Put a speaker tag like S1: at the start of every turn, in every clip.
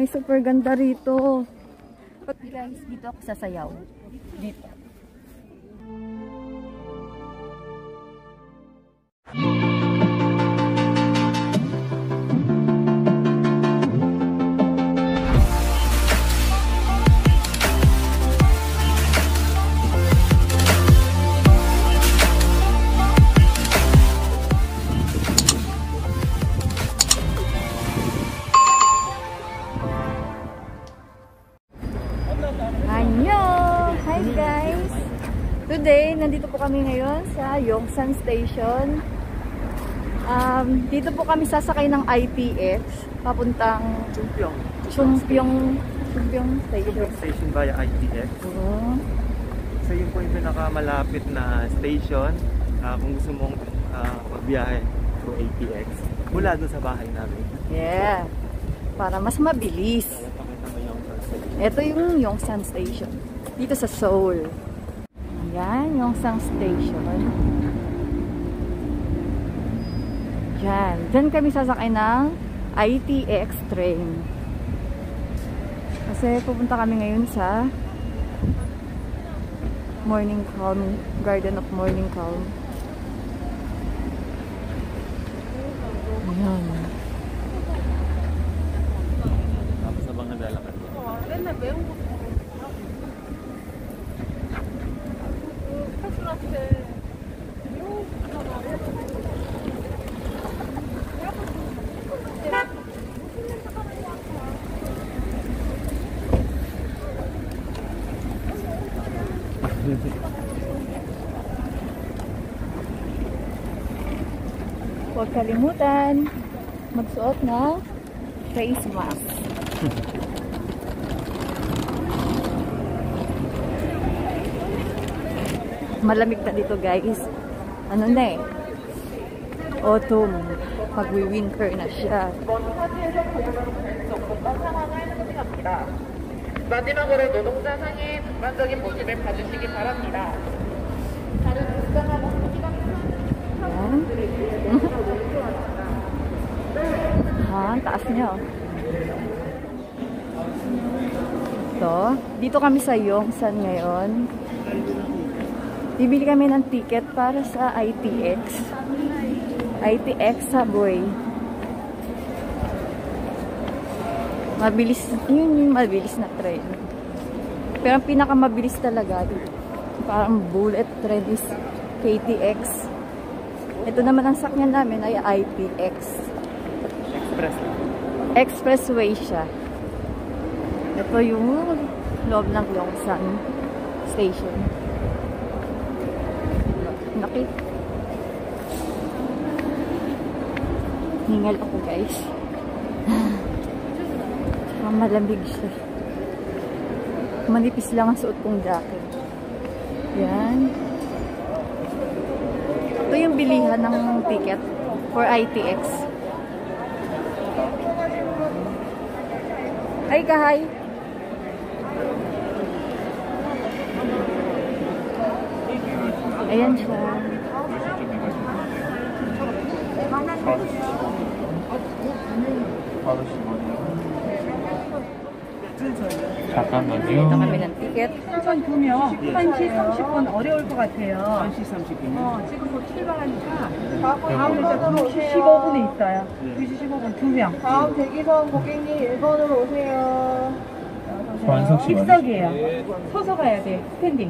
S1: Ay, super ganda rito. Guys, dito ako sasayaw. Dito. Today, nandito po kami ngayon sa Yongsan Station. Dito po kami sasakay ng ITX papuntang Chungpyeong
S2: Station via ITX. So yun po yung pinakamalapit na station kung gusto mong magbiyahe through ATX mula doon sa bahay namin.
S1: Yeah, para mas mabilis. Ito yung Yongsan Station dito sa Seoul. Yan, Yongsan Station. Diyan kami sasakay ng ITX train. Kasi pupunta kami ngayon sa Morning Calm, Garden of Morning Calm. Ayan.
S2: Tapos sa mga lalakad.
S1: Huwag kalimutan magsuot ng face mask. Malamig na dito guys. Ano na eh? Autumn. Pag-winter na siya.
S3: 마지막으로 노동자상의 전반적인 모습을 봐주시기 바랍니다. 다른 불쌍한
S1: taas niya. So, dito kami sa Yongsan ngayon. Bibili kami ng ticket para sa ITX. ITX subway. Mabilis, yun yung mabilis na train. Pero ang pinakamabilis talaga, parang bullet train is KTX. Ito naman ang sakyan namin ay ITX. Expressway siya. Ito yung loob ng Yongsan Station. Nakit. Hingal ako guys. Malamig siya. Manipis lang ang suot kong jacket. Yan. Ito yung bilihan ng ticket for ITX. Hi, kahay! Ayan siya.
S2: 잠깐만요.
S1: Ito kami ng ticket.
S4: 우선 두명 1시 30분 어려울 것 같아요.
S2: 1시 30분.
S4: 지금 곧 출발하니까 다음 일자 2시 15분에 있어요. 2시 15분 2명.
S5: 다음 대기선 고객님 1번으로 오세요.
S2: 완석 씨.
S4: 객석이에요. 서서 가야 돼. 스탠딩.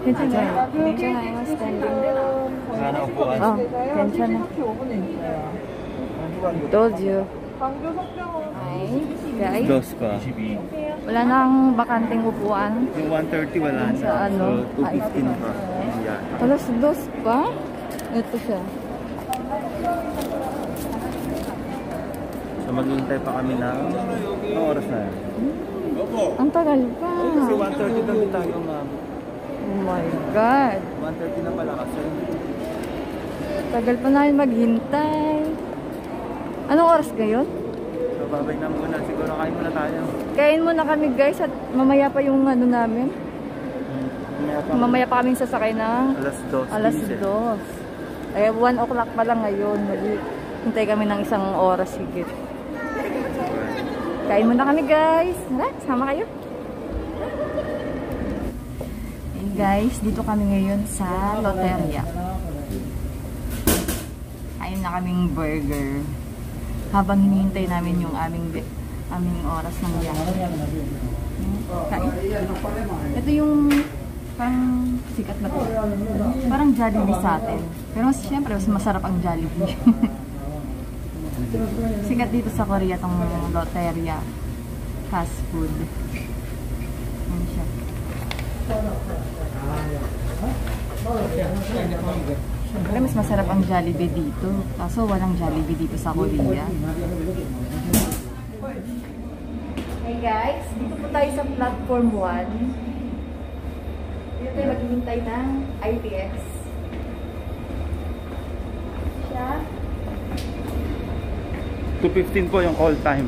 S4: 괜찮아요?
S1: 괜찮아요. 스탠딩. 괜찮아.
S5: 5분에 있어요.
S1: 도주.
S5: 광교 석병원.
S1: Ay, guys.
S2: Dos pa. 22.
S1: Wala nang bakanteng upuan.
S2: Yung 1:30 wala na.
S1: Sa ano?
S2: So, 2:15 pa. Yan.
S1: Alas 2 pa? Ito siya.
S2: So, maghihintay pa kami na. Anong oras na yan?
S1: Ang tagal pa.
S2: Kasi 1:30 kami tayo, ma'am.
S1: Oh my God.
S2: 1:30 na pala kasi.
S1: Tagal pa namin maghintay. Anong oras ngayon?
S2: So, babay na muna. Siguro kain muna tayo.
S1: Kain muna kami guys at mamaya pa yung ano namin. Mamaya pa kami sasakay ng
S2: Alas 2.
S1: 2. Eh, 1 o'clock pa lang ngayon. Hintay kami ng isang oras higit. Kain muna kami guys. Tara, sama kayo. And guys, dito kami ngayon sa Loteria. Kain na kaming burger. Habang hinihintay namin yung aming oras ng biyahe. Kain. Ito yung parang sikat na to. Parang Jollibee sa atin. Pero siyempre, mas masarap ang Jollibee. Sikat dito sa Korea tong Loteria fast food. Ayan siya. Siyempre, mas masarap ang Jollibee dito. Kaso walang Jollibee dito sa Korea. Hey guys, dito po tayo sa platform 1. Dito tayo maghihintay ng ITX. Siya.
S2: 2:15 po yung call time.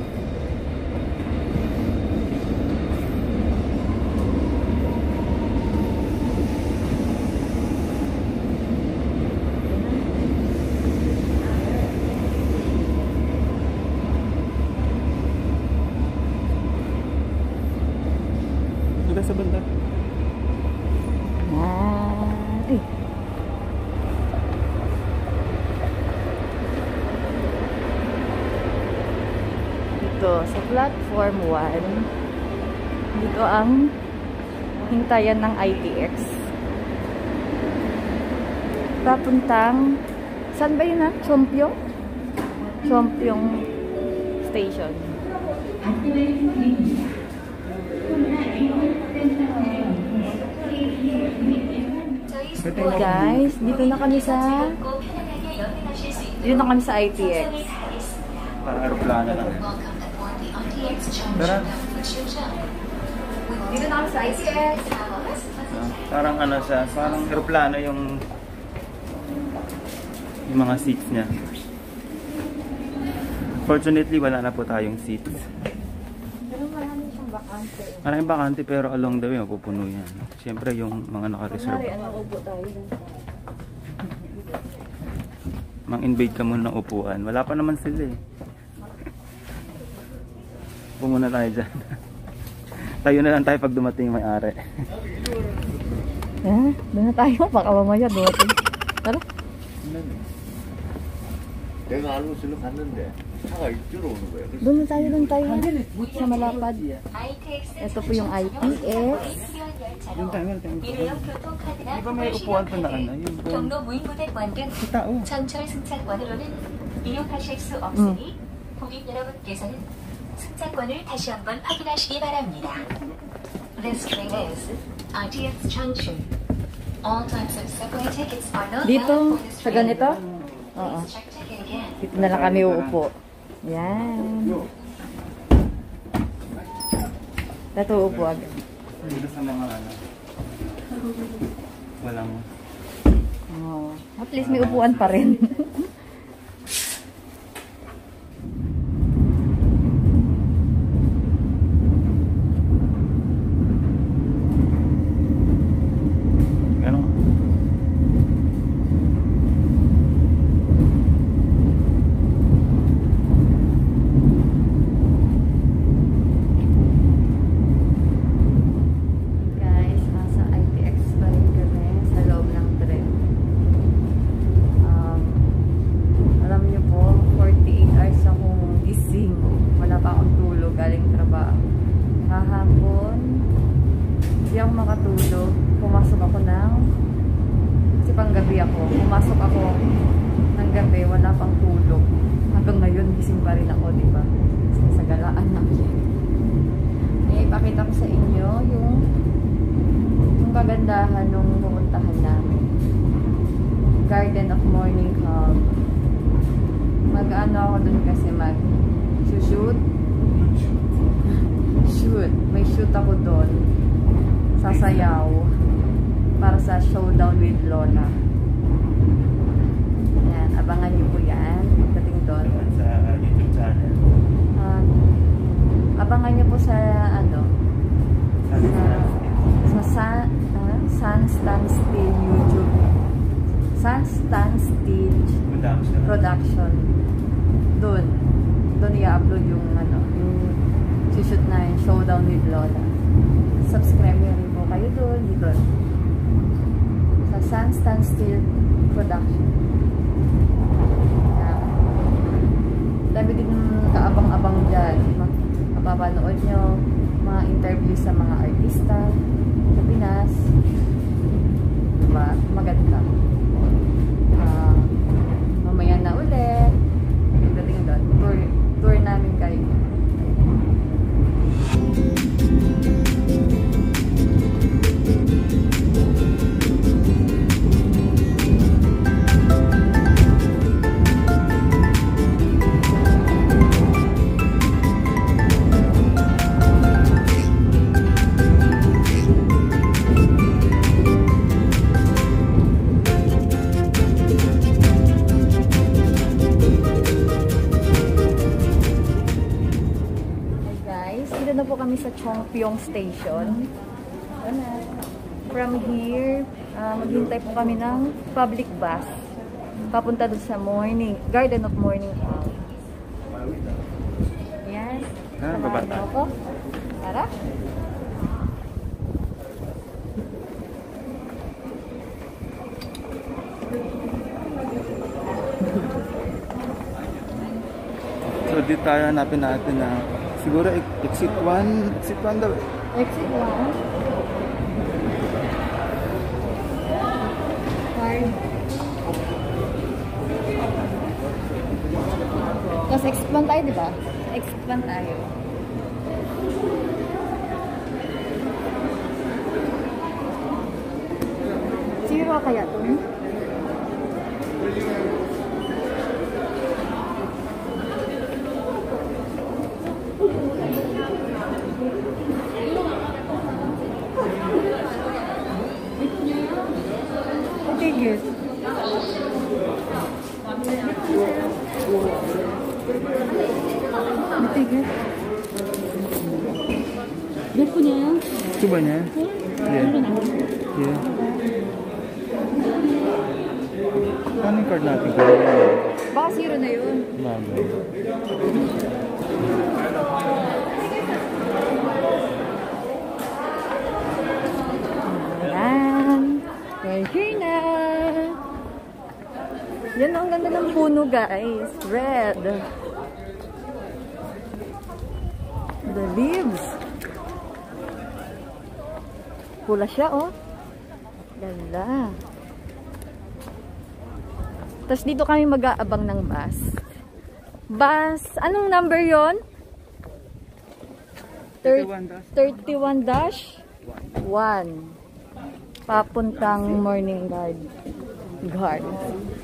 S2: Sudah sebentar.
S1: Dito sa platform 1, dito ang hintayan ng ITX. Papuntang, saan ba yun ha? Chongpyong? Chongpyong Station. Guys, dito na kami sa ITX.
S2: Parang aeroplano lang. Tara.
S1: Dito na kami sa ITX.
S2: Parang ano siya, parang aeroplano yung mga seats niya. Fortunately, wala na po tayong seats.
S1: Pero marami siyang bakante.
S2: Maraming bakante pero along the way mapupuno yan. Siyempre yung mga naka-reserve.
S1: Upo tayo.
S2: Mang-invade ka muna ng upuan. Wala pa naman sila eh. Upo muna tayo dyan. Tayo na lang tayo pag dumating yung may-ari.
S1: Doon na tayo. Baka mamaya dumating. Tara.
S6: 내가 알고 실로 갔는데 차가 이쪽으로 오는 거야.
S1: Doon tayo. Sa Malapad. Ito po yung ITX.
S2: Yung tayo. Di ba may upuan pa na ano? Yung
S7: 경로 무인부대권 등
S2: tao.
S7: 전철 승차권으로는 이용하실 수 없으니 고객 여러분께서는 승차권을 다시 한번 확인하시기 바랍니다. This train is ITX Junction. All types of subway tickets are not
S1: Dito,
S7: valid for this
S1: sa
S7: train.
S1: ganito. Oo.
S7: Please check ticket again.
S1: Dito na lang kami uupo. Yan. Dito uupo agad.
S2: Dito sa mga ano. Walang.
S1: Oh. At least may upuan pa rin.
S2: Ano?
S1: Guys, nasa ITX pa rin kami sa loob ng tren. Alam niyo po, 48 hours akong gising. Wala pa akong tulog galing trabaho. Kahapon, hindi ako makatulog. Pumasok ako kasi panggabi ako. Pumasok ako ng gabi, wala pang tulog. Hanggang ngayon, gising pa rin ako, di ba? Sa galaan namin. Ipakita ko sa inyo yung kagandahan nung pumuntahan namin. Garden of Morning Calm. Mag-ano ako dun kasi mag-shoot. May shoot ako dun. Sasayaw. Para sa Showdown with Lola. Ayan, abangan niyo po yan. Pagdating doon.
S2: Sa YouTube channel.
S1: Abangan niyo po sa Sun Stand Still YouTube. Sun Stand Still Production. Doon i-upload yung Sushoot na yung Showdown with Lola. Subscribe nyo rin po kayo doon. Dito. Sa Sun Standstill Production. Dami din kaabang-abang dyan. Mapapanood nyo mga interview sa mga artista sa Pinas. Diba? Maganda. Mamaya na ulit. Dating doon. Tour namin kayo. Sa Chongpyong Station. From here, maghintay po kami ng public bus. Papunta doon sa Garden of Morning Out. Yes. Samahan mo ko. Tara.
S2: So, dito tayo hanapin natin na siguro exit 1 daw.
S1: Exit 1. Card. Tapos exit 1 tayo, di ba? Exit 1 tayo. Zero kaya to? Tigis. Tigis. 몇 분이에요?
S2: 2번이야? 예. 예. Anong card natin?
S1: Baka zero na yun. We're here na. Yan ang ganda ng puno, guys. Red. The leaves. Pula siya, oh. Ganda. Tapos dito kami mag-aabang ng bus. Bus, anong number yon? 31-1. Papuntang Morning Guard.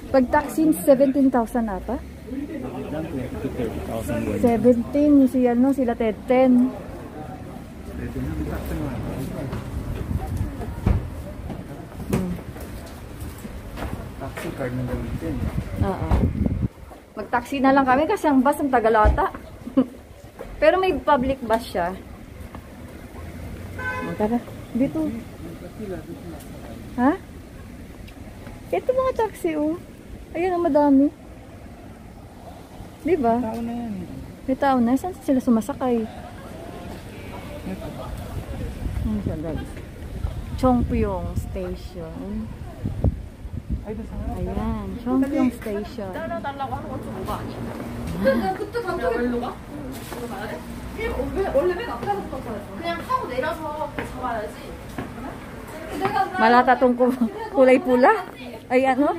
S1: Pag taxi, 17,000 ata? 17. Sila 10.
S2: Taxi card na gamitin.
S1: Oo. Mag-taxi na lang kami kasi ang bus ang tagalata. Pero may public bus siya. Tara, dito. Ha? Ito mga taxi, oh. Ayan ang madami. Diba?
S2: Tao na yan.
S1: May tao na. Saan sila sumasakay? Ano siya, guys? Chongpyong Station. Ayan, Chongpyong Station.
S3: 따라달라고 하는 건 좀 뭐가 아니야? 근데 그때 단톡에 일로 가? 원래 맨 앞에서 붙었어야죠. 그냥 타고 내려서 잡아야지.
S1: Malata tong kulay pula. Ay ano?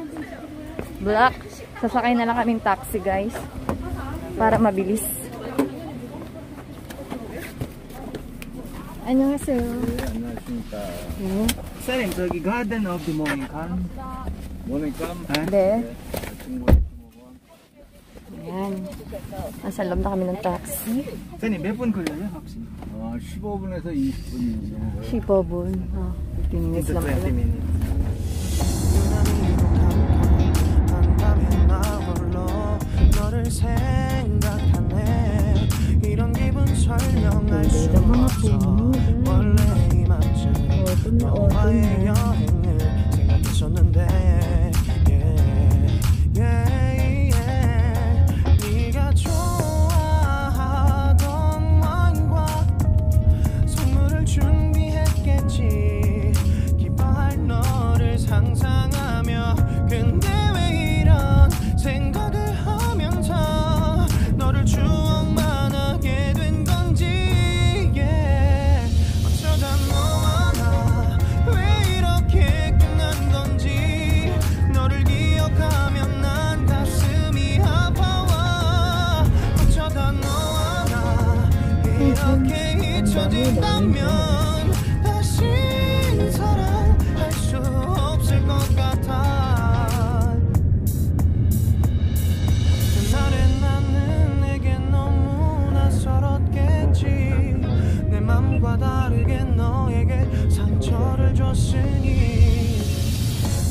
S1: Black. Sasakay na lang kaming taxi, guys. Para mabilis. 안녕하세요.
S6: 안녕하십니까.
S2: Sir, 저기 Garden of the Morning Calm.
S6: Morning come.
S1: 네. Ayan. Nasa loob na kami ng taxi.
S2: Sir, 몇 분 걸려요, 혹시?
S6: 15분에서 20분입니다.
S1: 15분. 15 minutes lang
S2: 20
S1: pala.
S2: minutes.
S1: Ganda ng mga puno. Autumn na autumn na.
S8: 네가 좋아하던 와인과
S6: 잊혀진다면 다시 사랑할 수 없을 것 같아. 그날의 나는 내게 너무 낯설었겠지. 내 맘과 다르게 너에게 상처를 줬으니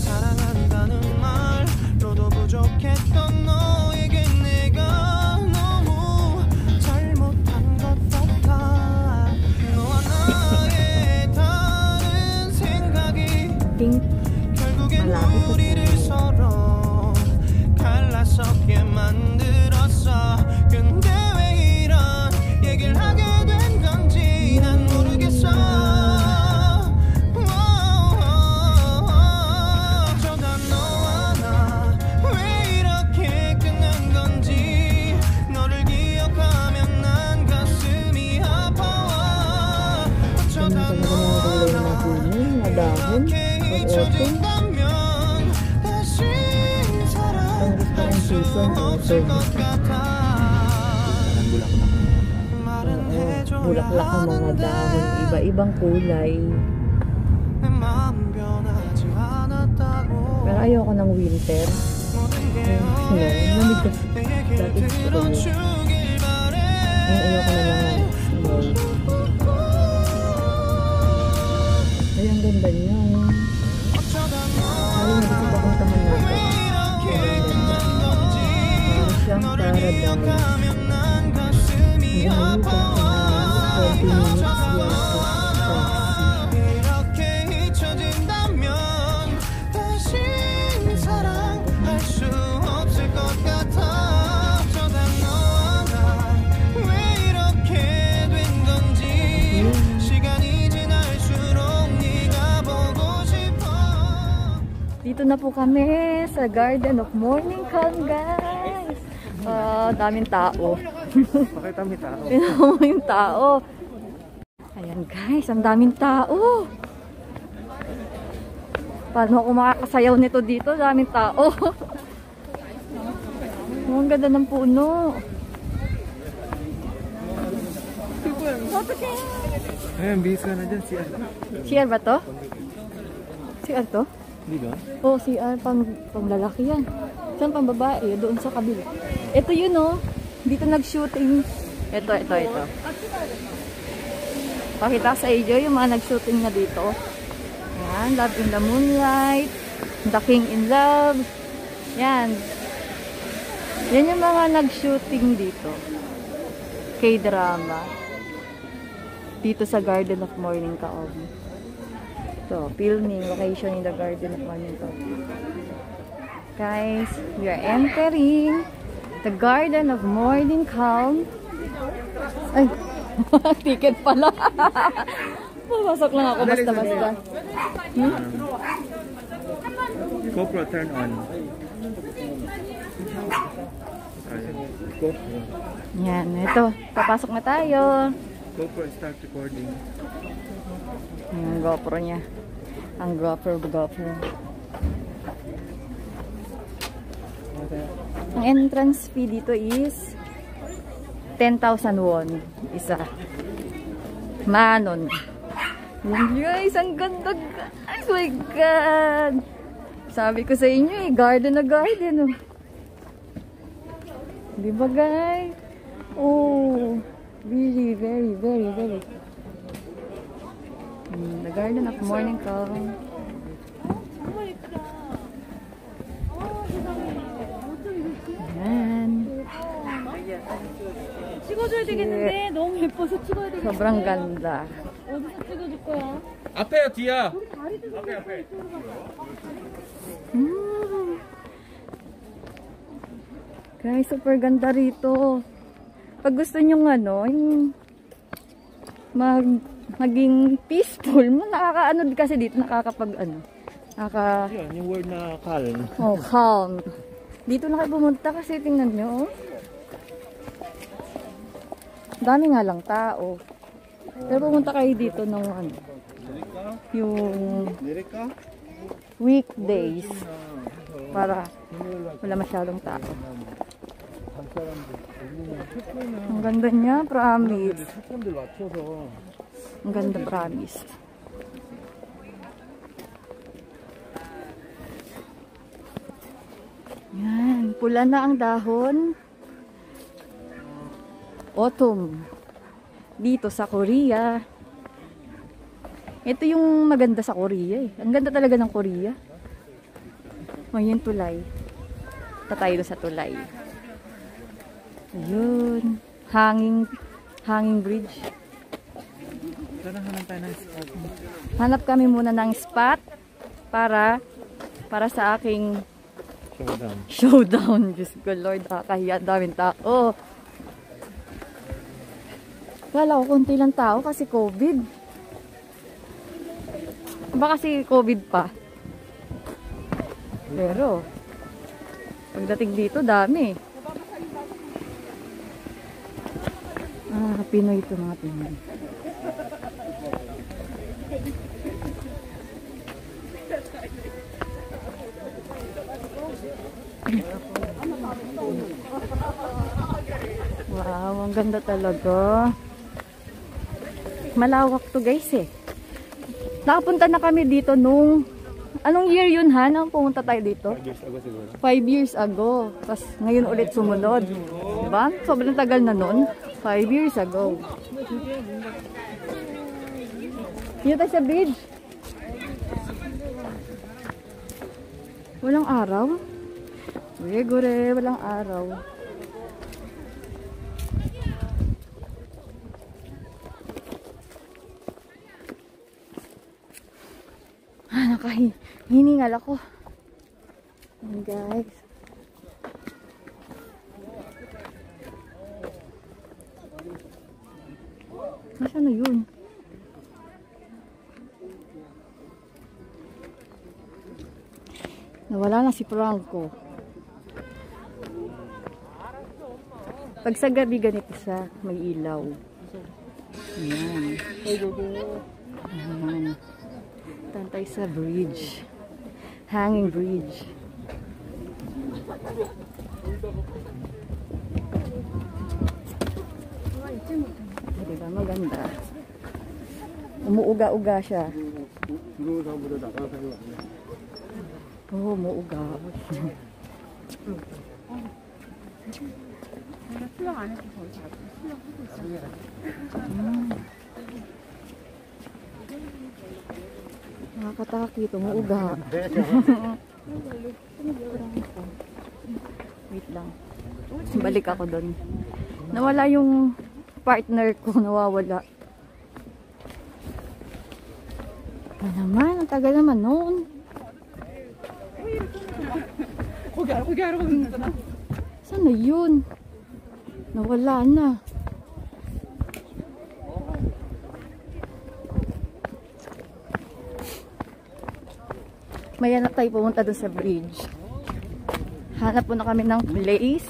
S6: 사랑한다는 말로도 부족했던 너에게 내가 너무 잘못한 것 같아. 너와 나의 다른 생각이 결국엔 우리를 서로 갈라서게 만들었어. 근데 왜 이런 얘기를 하게 된 건지 난 모르겠어. 어쩌다 너와 나 왜 이렇게 끝난 건지 너를 기억하면 난 가슴이 아파와. 어쩌다 너와 나 이렇게 잊혀진다면 다시 사랑할 수 없을 것 같아. 말은 해줘야
S1: Bulaklak ang mga dahon, iba-ibang kulay.
S6: 내 마음 변하지 않았다고.
S1: Pero ayoko ng winter.
S6: 모든 게
S1: Lamig kasi.
S6: 내 얘기를
S1: Dati gusto ko yun.
S6: 들어주길 바래.
S1: Ayoko na mga snow. Ay, ang ganda niya.
S6: 어쩌다
S1: Ay, hindi ko papuntahan natin.
S6: 왜 이렇게 끝난 건지
S1: Parang siyang
S6: 너를
S1: paradise.
S6: 기억하면 난 가슴이 아파와.
S1: 20 minutes yata.
S6: 이렇게 잊혀진다면 다시 사랑할 수 없을 것 같아. 어쩌다 너와 나 왜 이렇게 된 건지 시간이 지날수록 네가 보고 싶어.
S1: Dito na po kami sa Garden of Morning Calm, guys. Daming tao.
S2: Pakita mo yung tao.
S1: Tingnan mo yung tao. Ayan guys, ang daming tao. Paano ako makakasayaw nito dito? Daming tao. Oh, ang ganda ng puno.
S2: Ayun, bihis ka na dyan. Si ano?
S1: CR ba to? CR to?
S2: Hindi ba?
S1: Oo, CR pang lalaki yan. Saan pang babae? Doon sa kabila. Ito yun oh. Dito nag-shooting. Ito. Pakita sa iyo yung mga nag-shooting na dito. Yan, Love in the Moonlight, The King in Love. Yan. Yan yung mga nag-shooting dito. K-drama. Dito sa Garden of Morning Calm. So, filming location in the Garden of Morning Calm. Guys, we are entering the Garden of Morning Calm. Ay, ticket pala. Pumasok lang ako basta-basta.
S2: GoPro, turn on. GoPro.
S1: Yan, ito. Papasok na tayo.
S2: GoPro, start recording.
S1: Yung GoPro niya. Ang GoPro. Ang entrance fee dito is 10,000 won. Isa. Manon. Yun guys, ang ganda guys. Oh my God. Sabi ko sa inyo eh, garden na garden. Oh. Diba guys? Oh, really, very. The Garden of Morning Calm. Ayan.
S3: 찍어줘야 되겠는데 너무 예뻐서 찍어야 되겠는데
S1: Sobrang ganda.
S3: 어디서 찍어줄 거야?
S2: 앞에요, 뒤야. 앞에.
S1: Guys, super ganda rito. Pag gusto nyo yung maging peaceful, nakakaano kasi dito,
S2: Yan, yung word na calm.
S1: oh, calm. Dito na kayo pumunta kasi tingnan nyo, oh. Dami nga lang tao. Pero pumunta kayo dito ng yung weekdays para wala masyadong tao. Ang ganda niya, promise. Ang ganda, promise. Yan, pula na ang dahon. Autumn. Dito sa Korea. Ito yung maganda sa Korea eh. Ang ganda talaga ng Korea. O, yung tulay. Tatay doon sa tulay. Ayun. Hanging bridge. Hanap kami muna ng spot para sa aking showdown. Diyos ko Lord, kahiya, daming tao. Kala ko konti lang tao kasi COVID. Baka kasi COVID pa. Pero pagdating dito, dami. Pinoy ito, mga Pinoy. Wow, ang ganda talaga. Malawak to guys eh. Nakapunta na kami dito nung anong year yun ha? Nang pumunta tayo dito?
S2: 5 years ago siguro.
S1: 5 years ago. Tapos ngayon ulit sumunod. Diba? Sobrang tagal na nun. 5 years ago. Dito tayo sa bridge. Walang araw. Gure, walang araw. Nakahiningal ako. Ayan guys. Nasaan na yun? Nawala na si Franco. Pag sa gabi ganito siya, may ilaw. Ayan. Ayan. Tantay sa bridge. Hanging bridge. Diba maganda? Umuuga-uga siya. Oo, umuuga. Nakakatakot, umuuga. Wait lang. Balik ako doon. Nawala yung partner ko, nawawala. Ano naman, ang tagal naman noon. Saan na yun? Nawala na. Maya na tayo pumunta doon sa bridge. Hanap po na kami ng place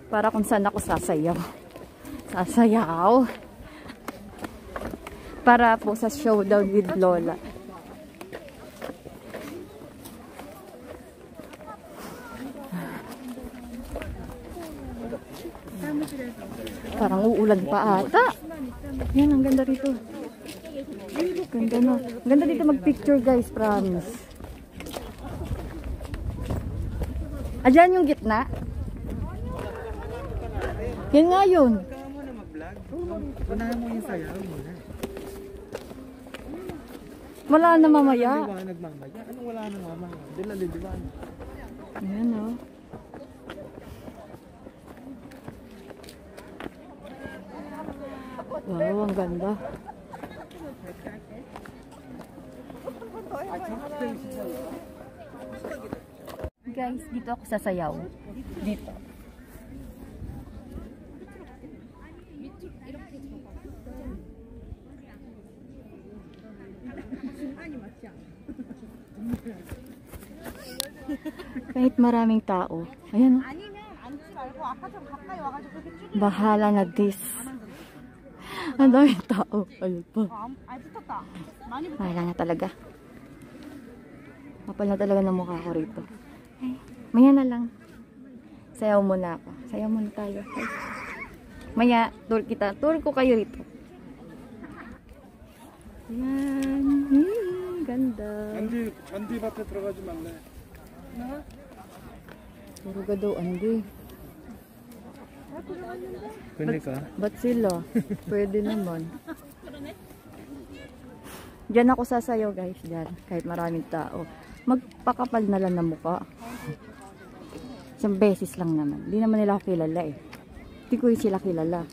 S1: para kung saan ako sasayaw. Sasayaw. Para po sa showdown with Lola. Parang uulan pa ata. Yan, ang ganda rito. Ganda na. Ang ganda dito mag-picture guys, promise. Ayan yung gitna. Yan nga yun.
S2: Ikaw muna mag-vlog. Unahan mo yung sayaw muna.
S1: Wala na mamaya.
S2: Liwanag mamaya. Anong wala na mamaya? Hindi na liliwanag.
S1: Ayan o. Wow, ang ganda. Guys, dito ako sasayaw. Dito. Kahit maraming tao. Ayan. Bahala na this. Ang daming tao. Ayun pa. Bahala na talaga. Mapal na talaga ng mukha ko rito. Ay, maya na lang. Sayaw muna ako. Sayaw muna tayo. Ay. Maya, tour kita. Tour ko kayo rito. Yan. Ganda.
S8: 잔디밭에 들어가지 말래.
S1: Puro gado, andi.
S2: 그러니까.
S1: Ba't sila? Pwede naman. Diyan ako sasayaw guys, diyan. Kahit maraming tao. Magpakapal na lang na mukha. Isang beses lang naman. Hindi naman nila ako kilala eh. Hindi ko sila kilala.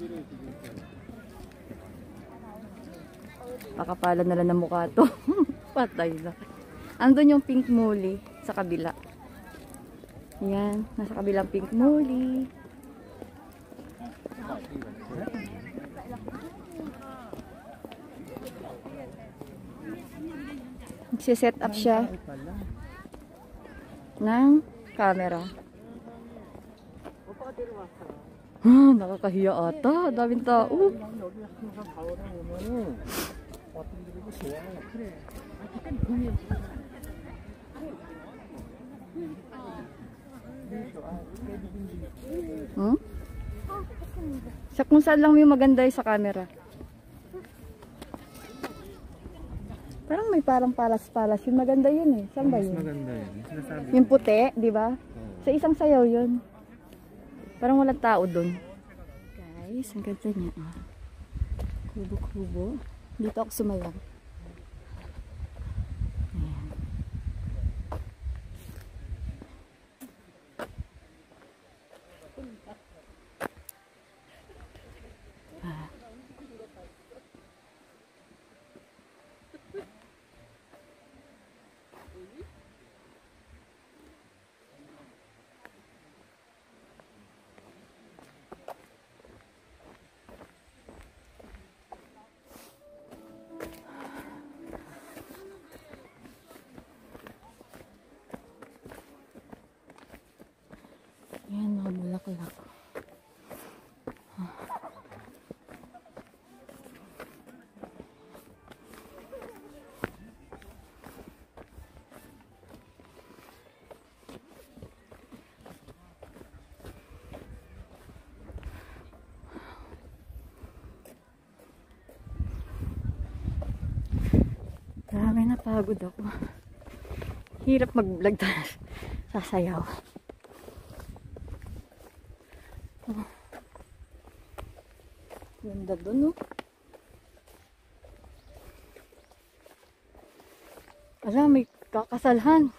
S1: Pakapalan na lang ng mukha to. Patay na. Andun yung pink molly sa kabila. Yan. Nasa kabilang pink molly. Nagsiset up siya ng camera. Nakakahiya ata. Daming tao. Sa kung saan lang yung maganda sa camera. Parang palas-palas. Yung maganda yun eh. Saan ba
S2: Mas
S1: yun?
S2: maganda yun. Sinasabi
S1: Yung puti, di ba? Sa isang sayaw yun. Parang walang tao dun. Guys, ang ganda niya. Kubo-kubo. Dito ako sumayaw. Ayan. Yan, mga bulaklak. Grabe, napagod ako. Hirap mag-vlog tayo. Sasayaw. Ganda doon, no? Ala, may kakasalhan.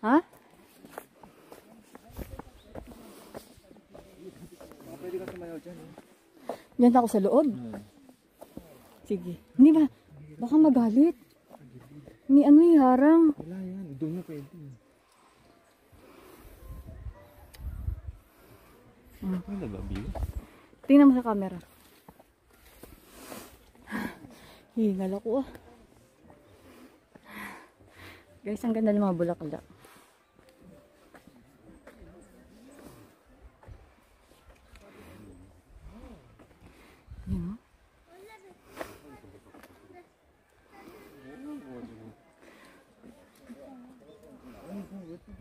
S1: Ha?
S2: Pwede ka sumayaw dyan.
S1: Diyan ako sa loob. Sige. Hindi ba? Baka magalit. May ano yung harang.
S2: Wala yan. Doon na pwede. Ano ba, Bill?
S1: Tingnan mo sa camera. Hingal ako ah. Guys, ang ganda ng mga bulaklak. Yan.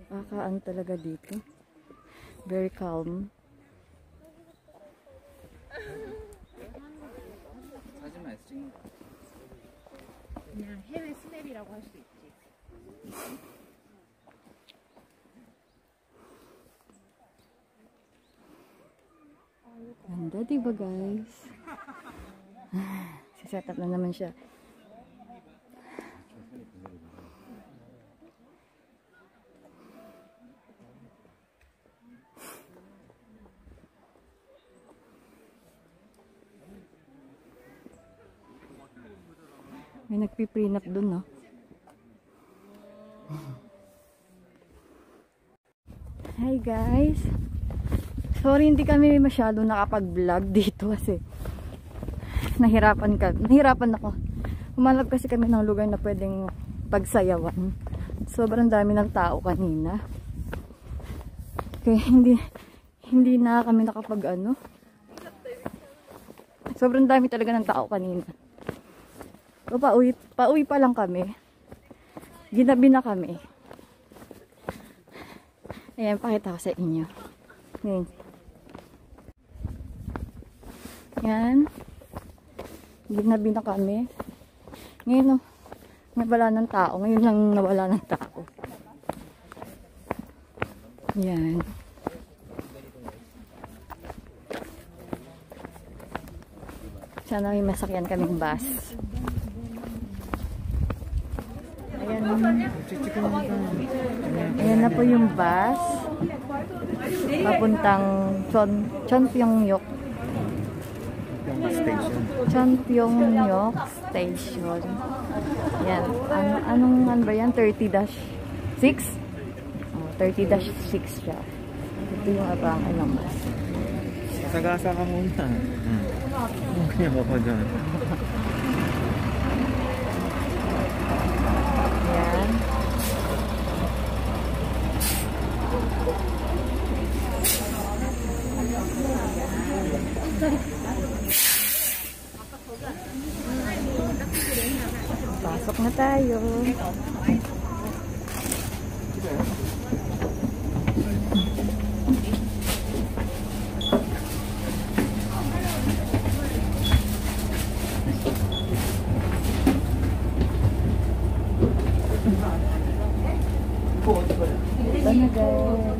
S1: Kakaan talaga dito. Very calm.
S4: 그냥 해외 스냅이라고 할 수 있지.
S1: Ganda, diba guys? Siset up na naman siya. May nagpiprenup dun, no? Hi guys! Sorry, hindi kami masyado nakapag-vlog dito kasi nahirapan ako. Humanap kasi kami ng lugar na pwedeng pagsayawan. Sobrang dami ng tao kanina. Kaya hindi na kami nakapag-ano. Sobrang dami talaga ng tao kanina. So, pauwi pa lang kami. Ginabi na kami. Ayan, pakita ko sa inyo. Ayan. Yan. Ginabi na kami. Ngayon, may wala ng tao. Ngayon lang nawala ng tao. Yan. Sana may masakyan kaming bus. Ayan. Ayan na po yung bus. Papuntang Chonpyongyok. Chonpyongyok Station. Yan. Anong ba yan? 30-6? 30-6 siya. Ito yung abangan ng bus.
S2: Sagasa ka muna. Kaya ako dyan.
S1: Yan. Pasok na tayo. Ito na guys.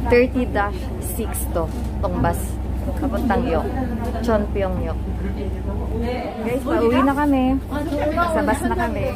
S1: 30-6 to. Tong bus. Papuntang Yok. Chonpyongyok. Guys, pauwi na kami. Sa bus na kami.